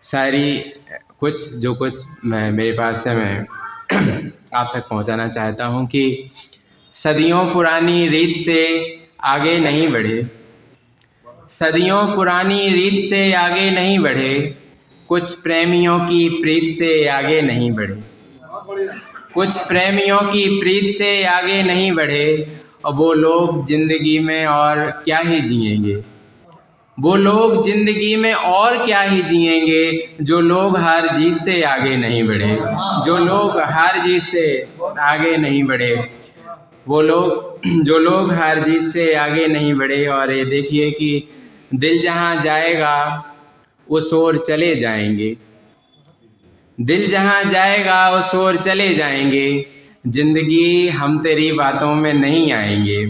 शायरी कुछ मेरे पास है, मैं आप तक पहुंचाना चाहता हूं कि सदियों पुरानी रीत से आगे नहीं बढ़े, सदियों पुरानी रीत से आगे नहीं बढ़े, कुछ प्रेमियों की प्रीत से आगे नहीं बढ़े, कुछ प्रेमियों की प्रीत से आगे नहीं बढ़े, और वो लोग जिंदगी में और क्या ही जिएंगे, वो लोग जिंदगी में और क्या ही जिएंगे, जो लोग हार जीत से आगे नहीं बढ़े, जो लोग हार जीत से आगे नहीं बढ़े, वो लोग जो लोग हार जीत से आगे नहीं बढ़े। और ये देखिए कि दिल जहाँ जाएगा उस ओर चले जाएंगे, दिल जहाँ जाएगा उस ओर चले जाएंगे, जिंदगी हम तेरी बातों में नहीं आएंगे,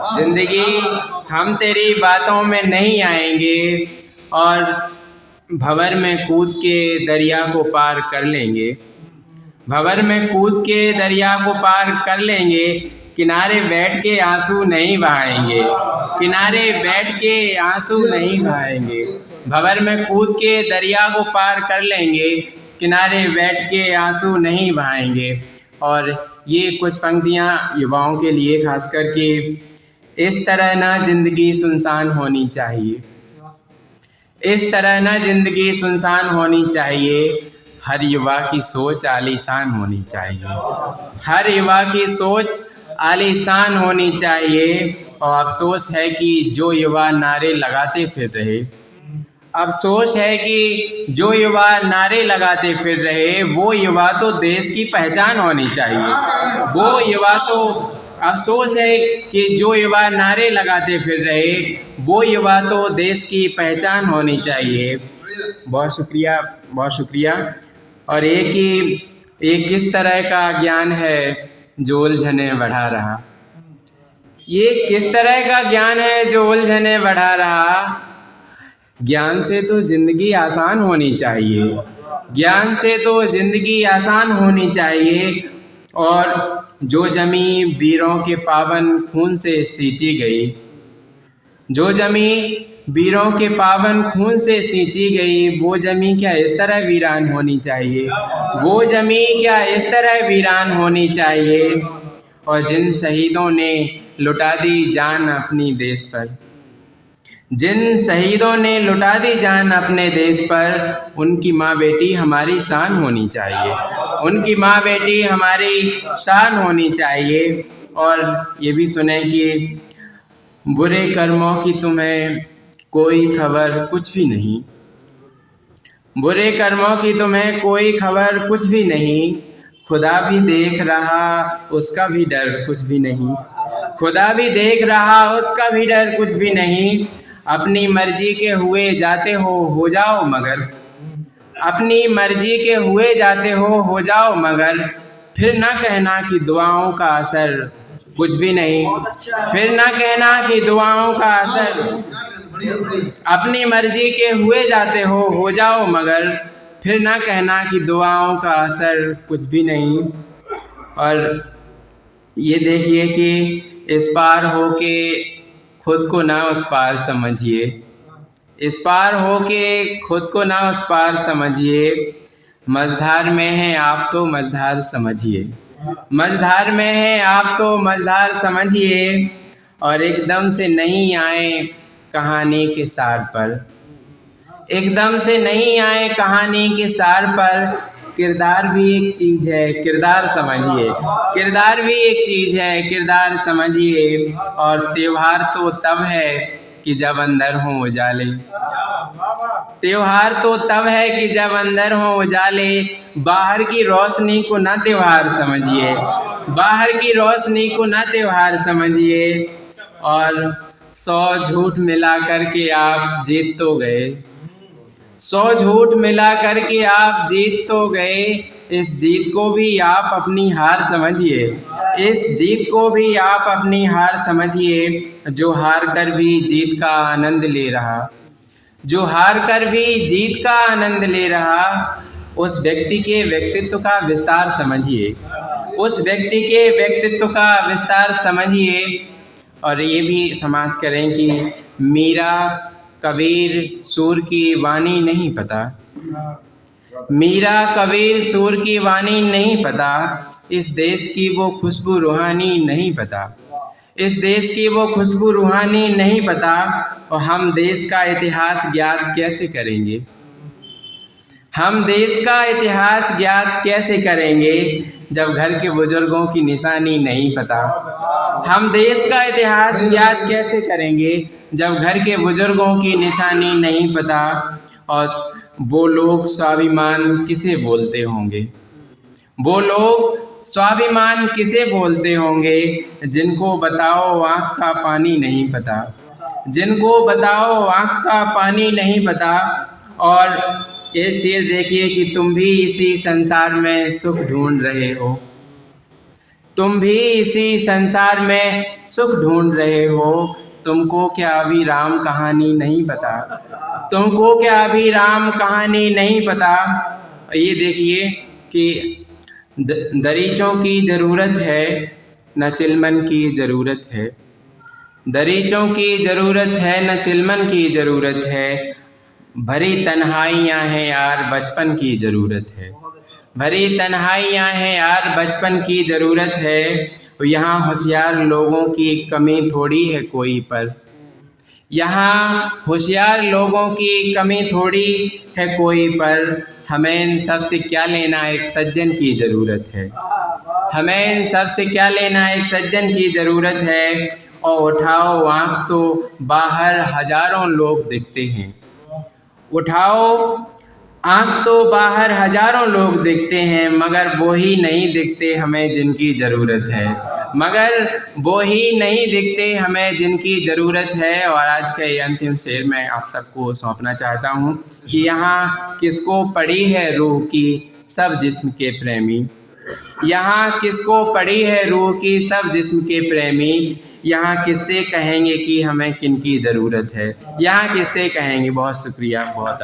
जिंदगी हम तेरी बातों में नहीं आएंगे, और भंवर में कूद के दरिया को पार कर लेंगे, भंवर में कूद के दरिया को पार कर लेंगे, किनारे बैठ के आंसू नहीं बहाएंगे, किनारे बैठ के आंसू नहीं बहाएंगे, भंवर में कूद के दरिया को पार कर लेंगे, किनारे बैठ के आंसू नहीं बहाएंगे। और ये कुछ पंक्तियाँ युवाओं के लिए खास करके, इस तरह ना जिंदगी सुनसान होनी चाहिए, इस तरह ना जिंदगी सुनसान होनी चाहिए, हर युवा की सोच आलीशान होनी चाहिए, हर युवा की सोच आलीशान होनी चाहिए। और अफसोस है कि जो युवा नारे लगाते फिर रहे, अफसोस है कि जो युवा नारे लगाते फिर रहे, वो युवा तो देश की पहचान होनी चाहिए, वो युवा तो, अफसोस है कि जो युवा नारे लगाते फिर रहे, वो युवा तो देश की पहचान होनी चाहिए। बहुत शुक्रिया, बहुत शुक्रिया। और एक किस तरह का ज्ञान है जो उलझने बढ़ा रहा, ये किस तरह का ज्ञान है जो उलझने बढ़ा रहा, ज्ञान से तो जिंदगी आसान होनी चाहिए, ज्ञान से तो जिंदगी आसान होनी चाहिए। और जो जमी वीरों के पावन खून से सींची गई, जो जमी वीरों के पावन खून से सींची गई, वो जमी क्या इस तरह वीरान होनी चाहिए, वो जमी क्या इस तरह वीरान होनी चाहिए। और जिन शहीदों ने लुटा दी जान अपनी देश पर, जिन शहीदों ने लुटा दी जान अपने देश पर, उनकी माँ बेटी हमारी शान होनी चाहिए, उनकी माँ बेटी हमारी शान होनी चाहिए। और ये भी सुने कि बुरे कर्मों की तुम्हें कोई खबर कुछ भी नहीं, बुरे कर्मों की तुम्हें कोई खबर कुछ भी नहीं, खुदा भी देख रहा उसका भी डर कुछ भी नहीं, खुदा भी देख रहा उसका भी डर कुछ भी नहीं। अपनी मर्जी के हुए जाते हो जाओ मगर, अपनी मर्जी के हुए जाते हो जाओ मगर, फिर ना कहना कि दुआओं का असर कुछ भी नहीं, फिर ना कहना कि दुआओं का असर, अपनी मर्जी के हुए जाते हो जाओ मगर, फिर ना कहना कि दुआओं का असर कुछ भी नहीं। और ये देखिए कि इस पार हो के खुद को ना उस पार समझिए, इस पार हो के खुद को ना उस पार समझिए, मझधार में हैं आप तो मझधार समझिए, मझधार में हैं आप तो मझधार समझिए। और एकदम से नहीं आए कहानी के सार पर, एकदम से नहीं आए कहानी के सार पर, किरदार भी एक चीज़ है किरदार समझिए, किरदार भी एक चीज़ है किरदार समझिए। और त्योहार तो तब है कि जब अंदर हों उजाले, त्योहार तो तब है कि जब अंदर हों उजाले, बाहर की रोशनी को ना त्योहार समझिए, बाहर की रोशनी को ना त्योहार समझिए। और 100 झूठ मिला करके आप जीत तो गए, 100 झूठ मिला करके आप जीत तो गए, इस जीत को भी आप अपनी हार समझिए, इस जीत को भी आप अपनी हार समझिए। जो हार कर भी जीत का आनंद ले रहा, जो हार कर भी जीत का आनंद ले रहा, उस व्यक्ति के व्यक्तित्व का विस्तार समझिए, उस व्यक्ति के व्यक्तित्व का विस्तार समझिए। और ये भी समाप्त करें कि मीरा कबीर सूर की वाणी नहीं पता, मीरा कबीर सूर की वाणी नहीं पता, इस देश की वो खुशबू रूहानी नहीं पता, इस देश की वो खुशबू रूहानी नहीं पता, और हम देश का इतिहास ज्ञात कैसे करेंगे, हम देश का इतिहास ज्ञात कैसे करेंगे जब घर के बुजुर्गों की निशानी नहीं पता। हम देश का इतिहास ज्ञात कैसे करेंगे जब घर के बुजुर्गों की निशानी नहीं पता। और वो लोग स्वाभिमान किसे बोलते होंगे, वो लोग स्वाभिमान किसे बोलते होंगे जिनको बताओ आँख का पानी नहीं पता, जिनको बताओ आँख का पानी नहीं पता। और ये शेर देखिए कि तुम भी इसी संसार में सुख ढूंढ रहे हो, तुम भी इसी संसार में सुख ढूंढ रहे हो, तुमको क्या अभी राम कहानी नहीं पता, तुमको क्या अभी राम कहानी नहीं पता। ये देखिए कि दरीचों की ज़रूरत है न चिलमन की ज़रूरत है, दरीचों की ज़रूरत है न चिलमन की ज़रूरत है, भरी तन्हाइयाँ हैं यार बचपन की ज़रूरत है, भरी तन्हाइयाँ हैं यार बचपन की ज़रूरत है। यहाँ होशियार लोगों की कमी थोड़ी है कोई पर, यहाँ होशियार लोगों की कमी थोड़ी है कोई पर, हमें इन सब से क्या लेना एक सज्जन की ज़रूरत है, हमें इन सब से क्या लेना एक सज्जन की ज़रूरत है। और उठाओ आँख तो बाहर हज़ारों लोग दिखते हैं, उठाओ आँख तो बाहर हज़ारों लोग दिखते हैं, मगर वो ही नहीं दिखते हमें जिनकी ज़रूरत है, मगर वो ही नहीं दिखते हमें जिनकी ज़रूरत है। और आज का ये अंतिम शेर मैं आप सबको सौंपना चाहता हूँ कि यहाँ किसको पड़ी है रूह की सब जिस्म के प्रेमी, यहाँ किसको पड़ी है रूह की सब जिस्म के प्रेमी, यहाँ किससे कहेंगे कि हमें किनकी ज़रूरत है, यहाँ किससे कहेंगे। बहुत शुक्रिया, बहुत